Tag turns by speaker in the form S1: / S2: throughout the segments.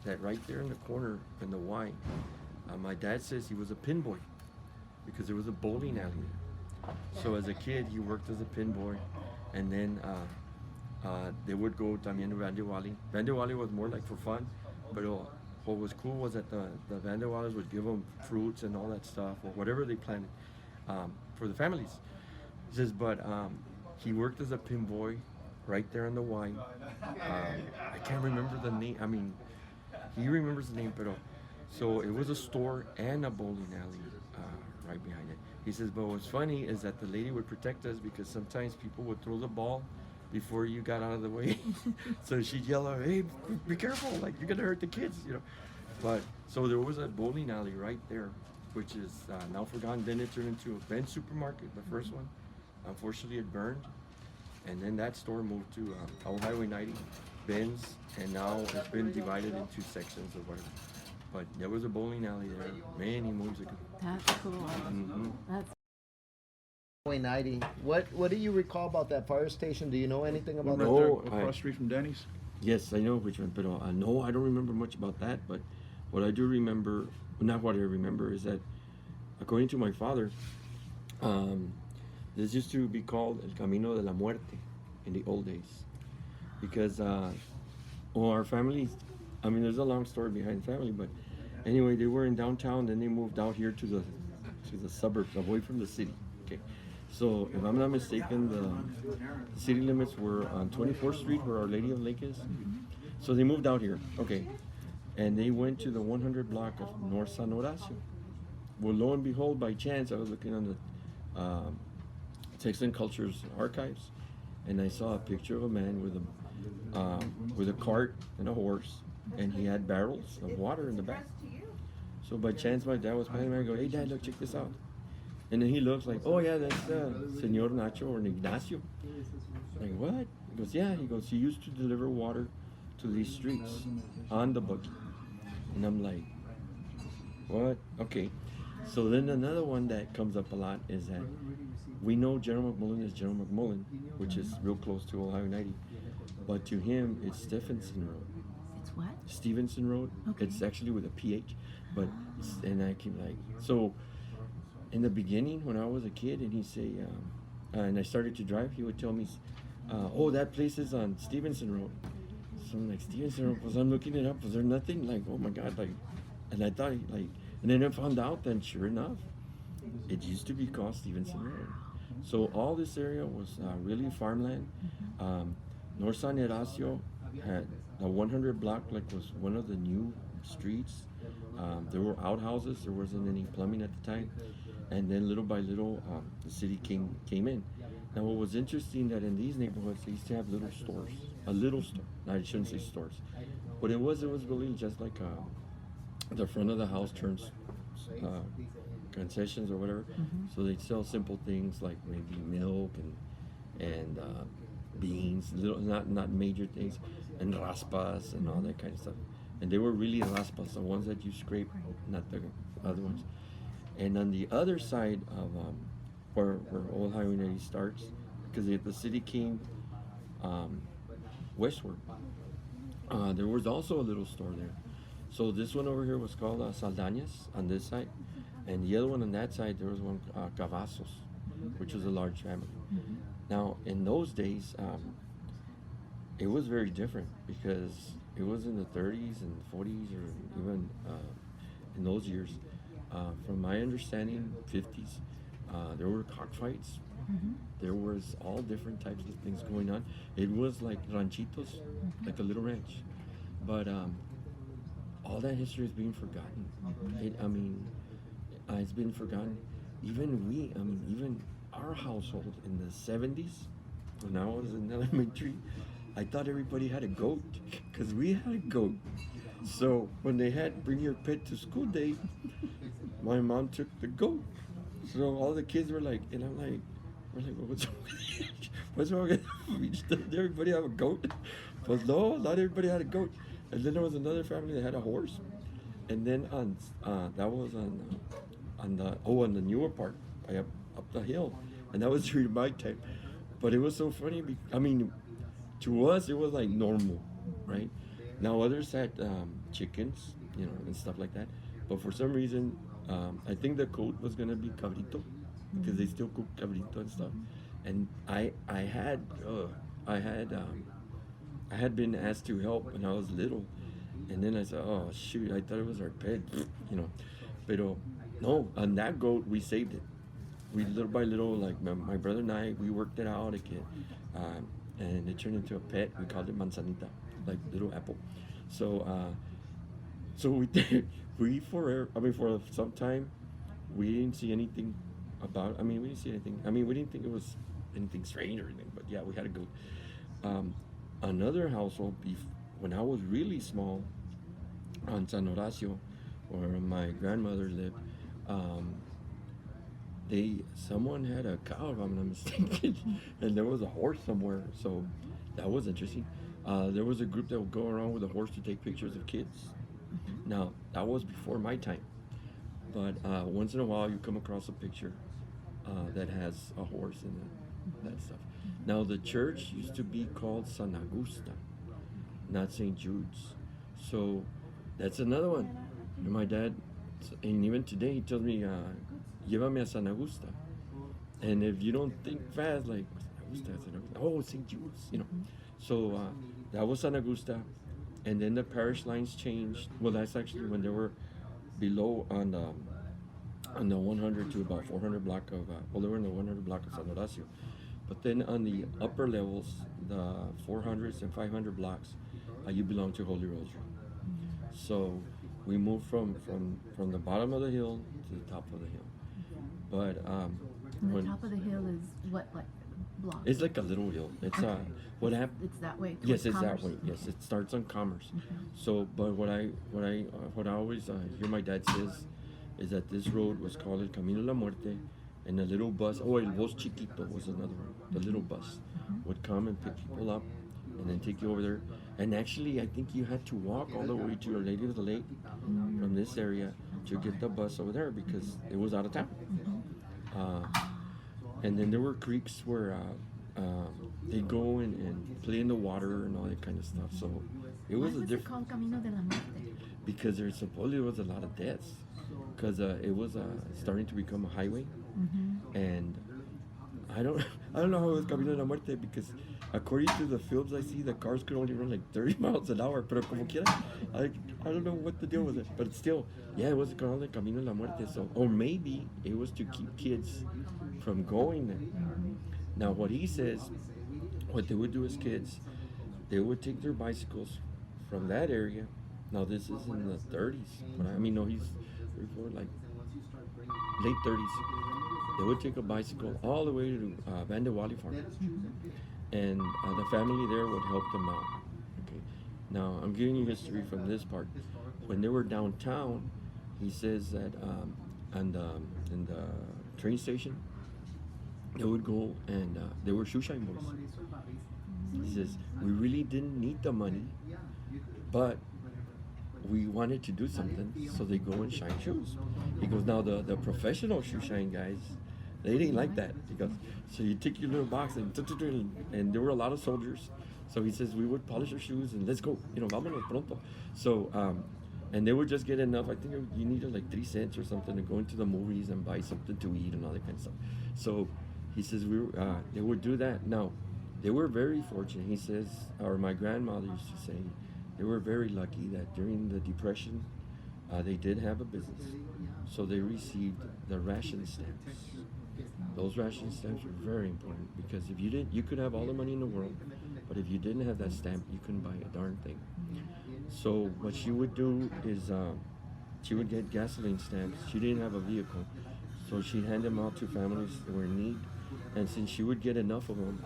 S1: That right there in the corner in the Y, my dad says he was a pin boy because there was a bowling alley there. So as a kid, he worked as a pin boy, and then they would go también to Vandewali. Vandewali was more like for fun, but what was cool was that the Vandewalis would give them fruits and all that stuff, or whatever they planted for the families. He says, but he worked as a pin boy right there on the Y. I can't remember the name. I mean, he remembers the name, but so it was a store and a bowling alley right behind it. He says, but what's funny is that the lady would protect us because sometimes people would throw the ball before you got out of the way. So she'd yell out, hey, be careful, like you're gonna hurt the kids, you know. But so there was a bowling alley right there, which is now forgotten. Then it turned into a Ben's supermarket, the first one. Unfortunately, it burned. And then that store moved to Old Highway 90, Ben's, and now it's been divided into sections or whatever. But there was a bowling alley there many moons ago.
S2: That's cool.
S1: Mm-hmm.
S2: That's
S3: Highway 90. What do you recall about that fire station? Do you know anything about
S1: No,
S3: that?
S4: Across the street from Denny's.
S1: Yes, I know which one, but no, I don't remember much about that. But what I do remember, not what I remember, is that according to my father, this used to be called El Camino de la Muerte in the old days, because our family, I mean, there's a long story behind the family, but anyway, they were in downtown, then they moved out here to the suburbs, away from the city. Okay, so if I'm not mistaken, the city limits were on 24th Street, where Our Lady of Lake is. So they moved out here. Okay, and they went to the 100 block of North San Horacio. Well, lo and behold, by chance, I was looking on the Texan Cultures Archives, and I saw a picture of a man with a cart and a horse, and he had barrels of water in the back. So by chance, my dad was behind me. I go, hey, Dad, look, check this out. And then he looks like, oh yeah, that's Senor Nacho or Ignacio. Like, what? He goes, yeah. He goes, he used to deliver water to these streets on the buggy. And I'm like, what? Okay. So then another one that comes up a lot is that we know General McMullen is General McMullen, which is real close to Ohio 90. But to him, it's Stephenson Road.
S2: it's what?
S1: Stevenson Road.
S2: Okay.
S1: It's actually with a PH. But, and I keep like, so in the beginning when I was a kid and he'd say, and I started to drive, he would tell me, oh, that place is on Stevenson Road. So I'm like, Stevenson Road, was I'm looking it up, was there nothing? Like, oh my God, like, and I thought, like, and then I found out that sure enough, it used to be called Stevenson Road. So all this area was really farmland. North San Horacio had the 100 block, like was one of the new streets. There were outhouses, there wasn't any plumbing at the time. And then little by little, the city came in. Now what was interesting that in these neighborhoods, they used to have little stores, a little store. Now I shouldn't say stores, but it was really just like the front of the house turns concessions or whatever. So they'd sell simple things like maybe milk and beans, little not major things, and raspas and all that kind of stuff. And they were really raspas, the ones that you scrape, not the other ones. And on the other side of where Old Highway 90 starts, because the city came westward, there was also a little store there. So this one over here was called Saldañas on this side, and the other one on that side, there was one Cavazos, which was a large family. Now, in those days, it was very different because it was in the 30s and 40s, or even in those years. From my understanding, 50s, there were cockfights. There was all different types of things going on. It was like ranchitos, like a little ranch. But all that history is being forgotten. It's been forgotten. Even our household in the 70s, when I was in elementary, I thought everybody had a goat because we had a goat. So when they had bring your pet to school day, my mom took the goat. So all the kids were like, and I'm like, we're like, well, what's wrong with you? What's wrong with you? Did everybody have a goat? But no, not everybody had a goat. And then there was another family that had a horse. And then that was on the newer part, up the hill. And that was during my time. But it was so funny. I mean, to us it was like normal, right? Now others had chickens, and stuff like that. But for some reason, I think the code was gonna be cabrito because they still cook cabrito and stuff. And I had I had been asked to help when I was little, and then I said, "Oh shoot, I thought it was our pet," you know. Pero no, on that goat we saved it. We little by little, like my brother and I, we worked it out again, um, and it turned into a pet. We called it manzanita, like little apple. So so we did. We for I mean for some time, we didn't see anything about. I mean, we didn't see anything. I mean, we didn't think it was anything strange or anything. But yeah, we had a goat. Um, Another household, when I was really small, on San Horacio, where my grandmother lived, um, someone had a cow, if I'm not mistaken, and there was a horse somewhere. So that was interesting. There was a group that would go around with a horse to take pictures of kids. Now that was before my time, but once in a while you come across a picture that has a horse and that stuff. Now the church used to be called San Augusta, not St. Jude's. So that's another one. And my dad, and even today, he tells me, "Llévame a San Augusta." And if you don't think fast, like San Augusta, oh, St. Jude's, So that was San Augusta, and then the parish lines changed. Well, that's actually when they were below on the 100 to about 400 block of well, they were in the 100 block of San Horacio. But then on the upper levels, the 400s and 500 blocks, you belong to Holy Rosary. So we moved from the bottom of the hill to the top of the hill. But
S2: And the top of the hill is what, like, block?
S1: it's like a little hill. It's what happened.
S2: It's that way.
S1: Yes,
S2: towards
S1: it's that
S2: Commerce.
S1: way. Yes, it starts on Commerce. So, but what I always hear my dad says is that this road was called El Camino de la Muerte, and the little bus. Oh, El Bus Chiquito was another one. The little bus would come and pick people up, and then take you over there. And actually, I think you had to walk all the way to Our Lady of the Lake from this area to get the bus over there because it was out of town. And then there were creeks where they go and play in the water and all that kind of stuff. So it
S2: Why
S1: was a
S2: was it
S1: different,
S2: called Camino de la Muerte?
S1: because there supposedly was a lot of deaths because it was starting to become a highway, and I don't I don't know how it was Camino de la Muerte because according to the films I see, the cars could only run like 30 miles an hour. Pero como quiera, I don't know what the deal was it, but it's still, yeah, it was called the Camino de la Muerte. So, or maybe it was to keep kids from going there. Now, what he says, what they would do as kids, they would take their bicycles from that area. Now, this is in the 30s. But I mean, no, he's 34, like late 30s. They would take a bicycle all the way to Van de Wally Farm, and the family there would help them out. Okay. Now, I'm giving you history from this part. When they were downtown, he says that in the train station, they would go and they were shoeshine boys. He says, we really didn't need the money, but we wanted to do something, so they go and shine shoes. He goes, now the professional shoe shine guys, they didn't like that. He goes, so you take your little box and there were a lot of soldiers. So he says, we would polish our shoes and let's go, vámonos pronto. So, and they would just get enough. I think you needed like 3 cents or something to go into the movies and buy something to eat and all that kind of stuff. So he says they would do that. Now, they were very fortunate. He says, or my grandmother used to say, they were very lucky that during the Depression, they did have a business. So they received the ration stamps. Those ration stamps were very important because if you didn't, you could have all the money in the world, but if you didn't have that stamp, you couldn't buy a darn thing. So what she would do is she would get gasoline stamps. She didn't have a vehicle, so she'd hand them out to families that were in need. And since she would get enough of them,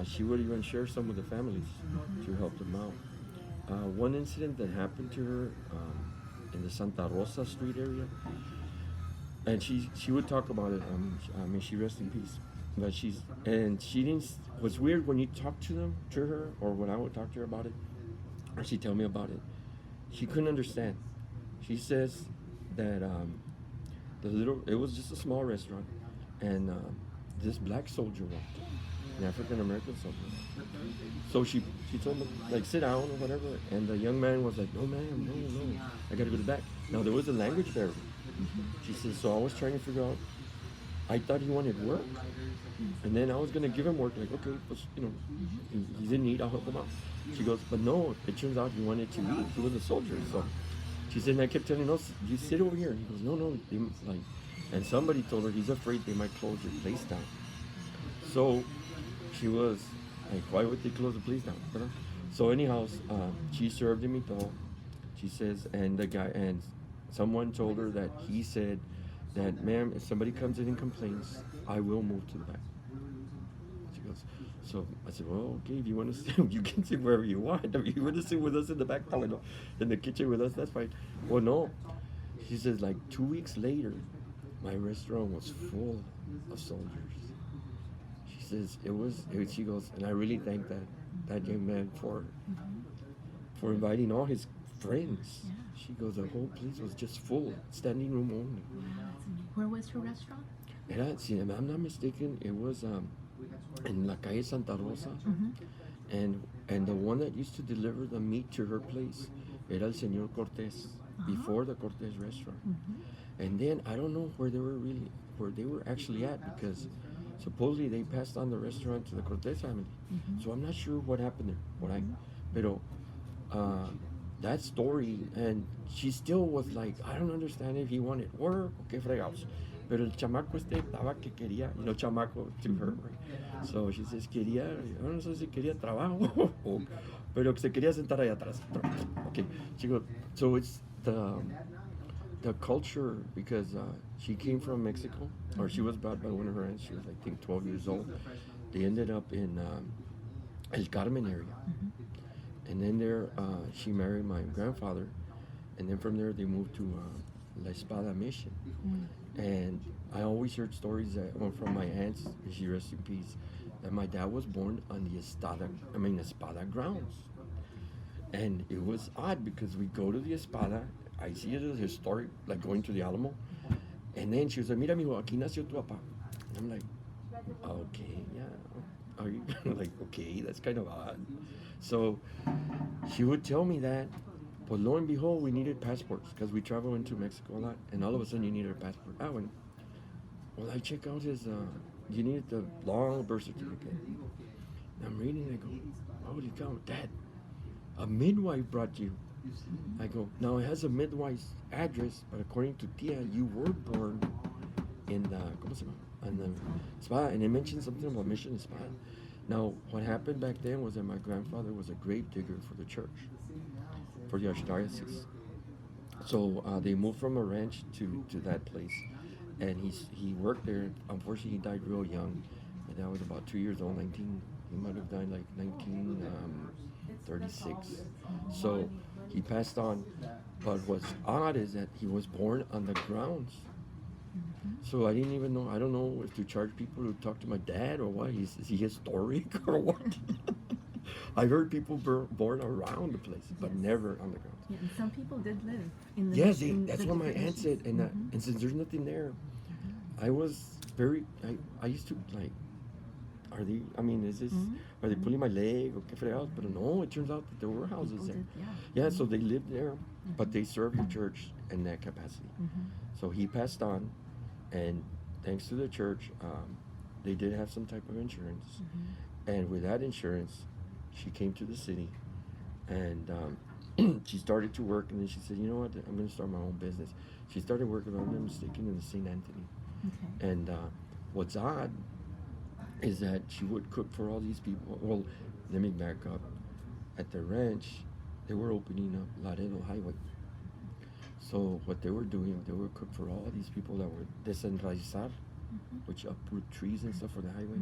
S1: she would even share some with the families to help them out. One incident that happened to her in the Santa Rosa Street area, and she would talk about it. I mean, she rests in peace. But she didn't. What's weird when you talk to her, or when I would talk to her about it, or she'd tell me about it, she couldn't understand. She says that it was just a small restaurant, and this black soldier walked in. an African American soldier. So she told him like sit down or whatever, and the young man was like, no ma'am, no, I gotta go to the back. Now there was a language barrier. She says, so I was trying to figure out. I thought he wanted work, and then I was gonna give him work. Like, okay, but, he's in need. I'll help him out. She goes, but no, it turns out he wanted to eat. He was a soldier, so she said, and I kept telling him, no, you sit over here. And he goes, no, like, and somebody told her he's afraid they might close your place down. So she was like, why would they close the place down? So anyhow, she served him all. She says, and the guy, and someone told her that he said that, ma'am, if somebody comes in and complains, I will move to the back. She goes, so I said, well, okay, if you want to sit, you can sit wherever you want. I mean, you want to sit with us in the back, in the kitchen with us, that's fine. Well, no. She says, like 2 weeks later, my restaurant was full of soldiers. She says, she goes, and I really thank that young man for inviting all his friends.
S2: Yeah.
S1: She goes, the whole place was just full, standing room only.
S2: Wow, where was her restaurant?
S1: Si I'm not mistaken, it was in La Calle Santa Rosa, and the one that used to deliver the meat to her place era el Señor Cortés, before the Cortés restaurant. And then I don't know where they were actually at, because supposedly they passed on the restaurant to the Cortés family. So I'm not sure what happened there. Pero that story, and she still was like, I don't understand if he wanted work o qué fregados. Pero el chamaco estaba que quería, chamaco to her, right? So she says, quería, yo no sé si quería trabajo, pero que se quería sentar allá atrás. Okay, she goes, so it's the culture, because she came from Mexico, or she was brought by one of her aunts. She was, I think, 12 years old. They ended up in El Carmen area. And then there, she married my grandfather, and then from there they moved to La Espada Mission. And I always heard stories from my aunts, may she rest in peace, that my dad was born on the Espada grounds. And it was odd, because we go to the Espada, I see it as historic, like going to the Alamo, and then she was like, mira, mijo, aquí nació tu papá. And I'm like, okay, yeah. Are you like, okay, that's kind of odd. So she would tell me that, but lo and behold, we needed passports, because we travel into Mexico a lot, and all of a sudden you needed a passport. Well, I check out his, you needed the long birth certificate. And I'm reading, I go, holy cow, Dad, a midwife brought you. I go, now it has a midwife's address, but according to Tia, you were born in the, ¿cómo se llama? And the Espada, and it mentioned something about Mission Espada. Now, what happened back then was that my grandfather was a grave digger for the church, for the archdiocese. So they moved from a ranch to that place, and he worked there. Unfortunately, he died real young, and that was about 2 years old. He might have died like 1936. So he passed on. But what's odd is that he was born on the grounds. So I didn't even know. I don't know if to charge people to talk to my dad or what. Is he historic or what? I've heard people born around the place, but never on the grounds.
S2: Yeah, and some people did live in the.
S1: Yes, that's what my aunt said. And since there's nothing there, I was I used to like, are they? I mean, are they pulling my leg or qué fregados? But no, it turns out that there were houses
S2: People
S1: there.
S2: did,
S1: Yeah, so they lived there, but they served the church in that capacity. So he passed on, and thanks to the church, they did have some type of insurance. And with that insurance, she came to the city, and she started to work. And then she said, you know what, I'm going to start my own business. She started working, if I'm not mistaken, in the St. Anthony.
S2: Okay.
S1: And what's odd is that she would cook for all these people. Well, let me back up. At the ranch, they were opening up Laredo Highway. So what they were doing, they would cook for all these people that were desenraizar, which uproot trees and stuff for the highway.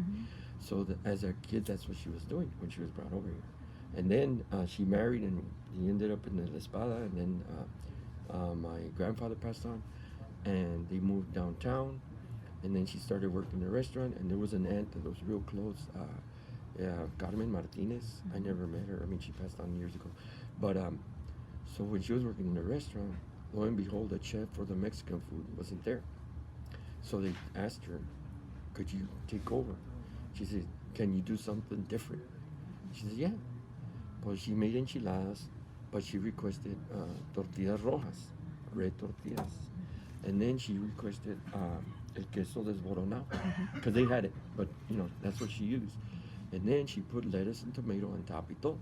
S1: So as a kid, that's what she was doing when she was brought over here. And then she married, and he ended up in the Espada. And then my grandfather passed on, and they moved downtown. And then she started working in a restaurant, and there was an aunt that was real close, Carmen Martinez. I never met her. I mean, she passed on years ago. But so when she was working in the restaurant, lo and behold, the chef for the Mexican food wasn't there. So they asked her, could you take over? She said, can you do something different? She said, yeah. Well, she made enchiladas, but she requested tortillas rojas, red tortillas. And then she requested el queso desboronado, because they had it, but that's what she used. And then she put lettuce and tomato on top of it.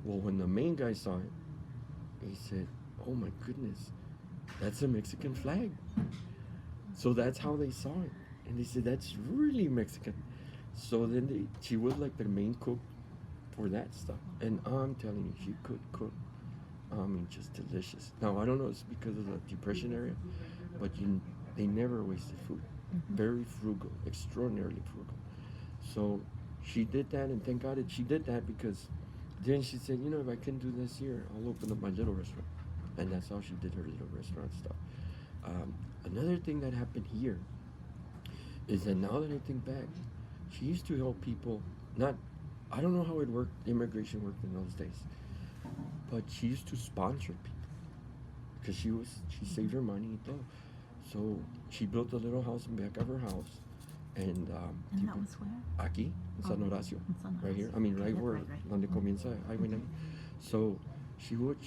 S1: Well, when the main guy saw it, he said, oh my goodness, that's a Mexican flag. So that's how they saw it. And they said, that's really Mexican. So then she was like the main cook for that stuff. And I'm telling you, she could cook. I mean, just delicious. Now, I don't know, it's because of the Depression area, but they never wasted food. Very frugal, extraordinarily frugal. So she did that, and thank God she did that, because then she said, if I can do this here, I'll open up my little restaurant. And that's how she did her little restaurant stuff. Another thing that happened here is that now that I think back, she used to help people, I don't know how it worked, immigration worked in those days, but she used to sponsor people, because she saved her money and all. So she built a little house in back of her house, and
S2: that was where?
S1: aquí, in San Horacio,
S2: In San
S1: right here.
S2: Horacio.
S1: I mean, right
S2: Yep,
S1: where
S2: right.
S1: donde comienza Highway 90. So she would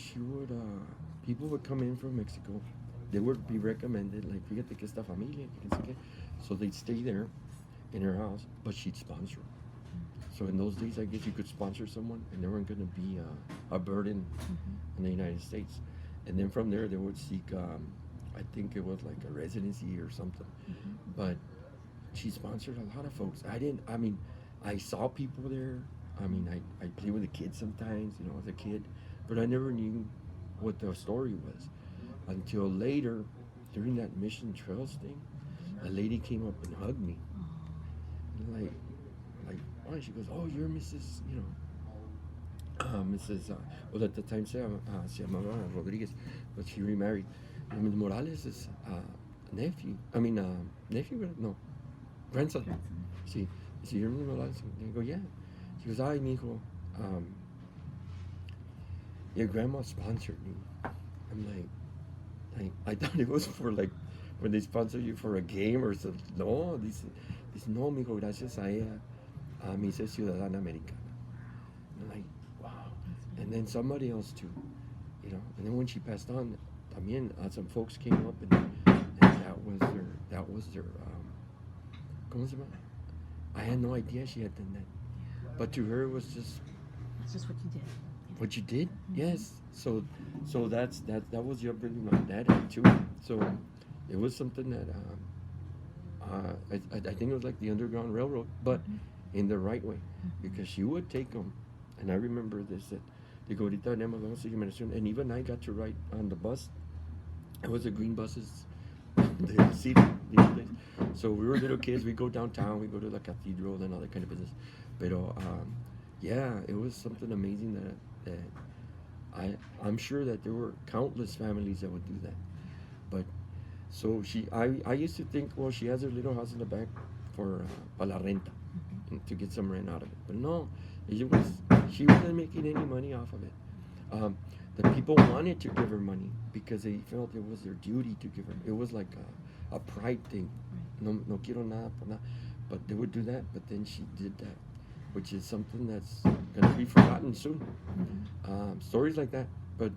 S1: people would come in from Mexico. They would be recommended, like, fíjate que esta familia, que no sé qué. So they'd stay there in her house, but she'd sponsor them. So in those days, I guess you could sponsor someone, and they weren't going to be a burden in the United States. And then from there, they would seek, I think it was like a residency or something. But she sponsored a lot of folks. I saw people there. I mean, I played with the kids sometimes, as a kid, but I never knew what the story was until later, during that Mission Trails thing. A lady came up and hugged me, and like, oh, she goes, oh, you're Mrs. Mrs. Well, at the time se llamaba Rodriguez, but she remarried. Ms. Morales is nephew. Nephew? No, grandson. See, you're Ms. Morales? And I go, yeah. She goes, ay, mijo, your grandma sponsored me. I'm like, I thought it was for like when they sponsor you for a game or something. No, dice, no, mijo, gracias a ella, me hice ciudadana americana. I'm like, wow. And then somebody else too, And then when she passed on, también some folks came up and that was their ¿cómo se llama? I had no idea she had done that, but to her it was just.
S2: That's just what you did.
S1: What you did? Yes. So that was the upbringing my dad had too. So it was something that I think it was like the Underground Railroad, but in the right way, because she would take them, and I remember this that they go ahorita tenemos vamos a generación, and even I got to ride on the bus. It was the green buses, the city these days. So we were little kids. We go downtown. We go to the cathedral and all that kind of business. Pero yeah, it was something amazing that I'm sure that there were countless families that would do that. But so I used to think, well, she has her little house in the back for la renta, to get some rent out of it. But no, she wasn't making any money off of it. The people wanted to give her money because they felt it was their duty to give her. It was like a pride thing. No quiero nada por nada. But they would do that, but then she did that, which is something that's going to be forgotten soon. Stories like that, but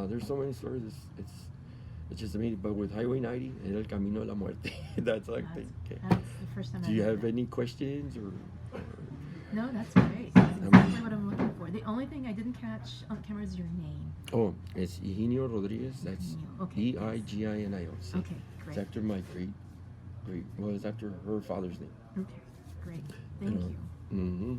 S1: there's so many stories. It's just amazing. But with Highway 90 and El Camino de la Muerte, that's like
S2: That's the first time.
S1: Do you have any questions or?
S2: No, that's great. That's exactly what I'm looking for. The only thing I didn't catch on camera is your name.
S1: Oh, it's Eiginio Rodriguez. That's
S2: Okay.
S1: Eiginio.
S2: Okay, great.
S1: It's after my great. Well, it's after her father's name.
S2: Okay, great. Thank you.
S1: Mm-hmm.